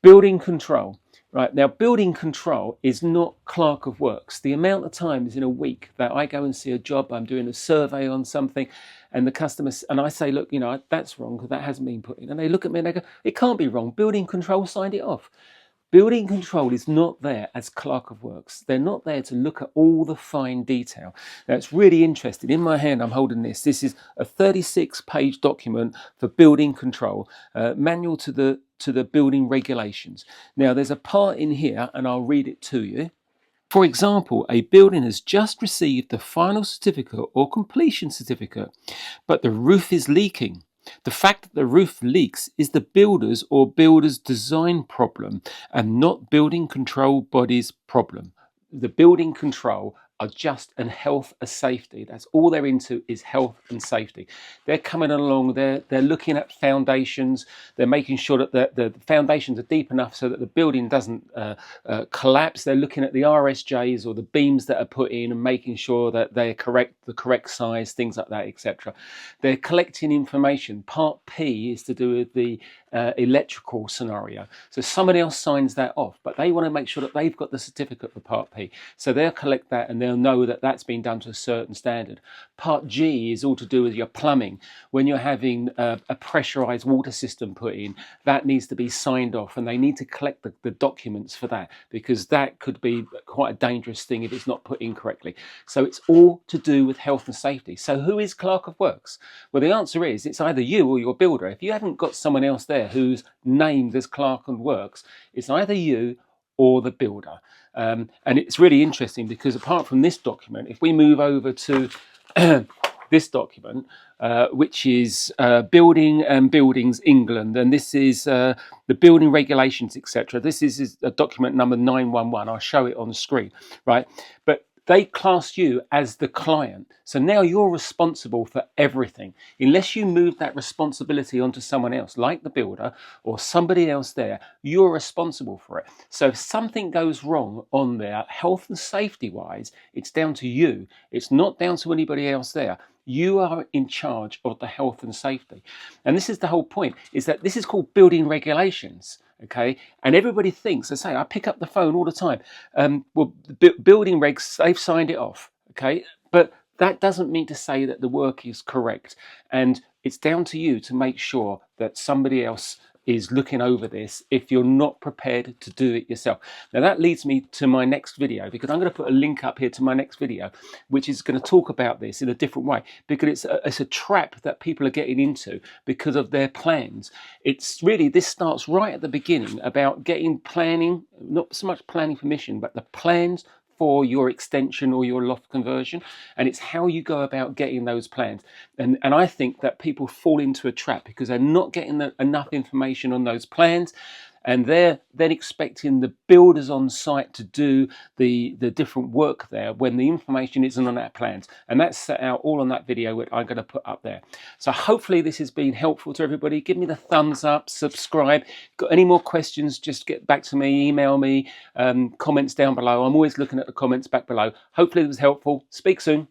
Building control. Right, now building control is not Clerk of Works. The amount of times in a week that I go and see a job, I'm doing a survey on something, and the customers, and I say, look, that's wrong because that hasn't been put in. And they look at me and they go, it can't be wrong. Building control signed it off. Building control is not there as Clerk of Works. They're not there to look at all the fine detail. Now, it's really interesting. In my hand, I'm holding this. This is a 36-page document for building control, manual to the building regulations. Now, there's a part in here, and I'll read it to you. For example, a building has just received the final certificate or completion certificate, but the roof is leaking. The fact that the roof leaks is the builder's or builder's design problem and not building control body's problem. The building control are just and health and safety. That's all they're into, is health and safety. They're coming along, they're looking at foundations, they're making sure that the foundations are deep enough so that the building doesn't collapse. They're looking at the RSJs or the beams that are put in and making sure that they're the correct size, things like that, etc. They're collecting information. Part P is to do with the electrical scenario. So somebody else signs that off, but they want to make sure that they've got the certificate for Part P. So they'll collect that and they'll know that that's been done to a certain standard. Part G is all to do with your plumbing. When you're having a pressurized water system put in, that needs to be signed off, and they need to collect the documents for that, because that could be quite a dangerous thing if it's not put in correctly. So it's all to do with health and safety. So who is Clerk of Works? Well, the answer is it's either you or your builder. If you haven't got someone else there who's named as Clerk of Works, it's either you or the builder. And it's really interesting because apart from this document, if we move over to this document, which is Building and Buildings England, and this is the building regulations, etc. This is a document number 911. I'll show it on the screen, right? But they class you as the client. So now you're responsible for everything. Unless you move that responsibility onto someone else, like the builder or somebody else there, you're responsible for it. So if something goes wrong on there, health and safety wise, it's down to you. It's not down to anybody else there. You are in charge of the health and safety. And this is the whole point, is that this is called building regulations. Okay, and everybody thinks, I pick up the phone all the time. Well, the building regs, they've signed it off. Okay, but that doesn't mean to say that the work is correct. And it's down to you to make sure that somebody else is looking over this if you're not prepared to do it yourself. Now that leads me to my next video, because I'm going to put a link up here to my next video, which is going to talk about this in a different way, because it's a trap that people are getting into because of their plans. It's really, this starts right at the beginning about getting planning, not so much planning permission, but the plans for your extension or your loft conversion, and it's how you go about getting those plans. And I think that people fall into a trap because they're not getting enough information on those plans, and they're then expecting the builders on site to do the different work there when the information isn't on our plans. And that's set out all on that video which I'm going to put up there. So hopefully this has been helpful to everybody. Give me the thumbs up, subscribe. Got any more questions, just get back to me, email me, comments down below. I'm always looking at the comments back below. Hopefully it was helpful. Speak soon.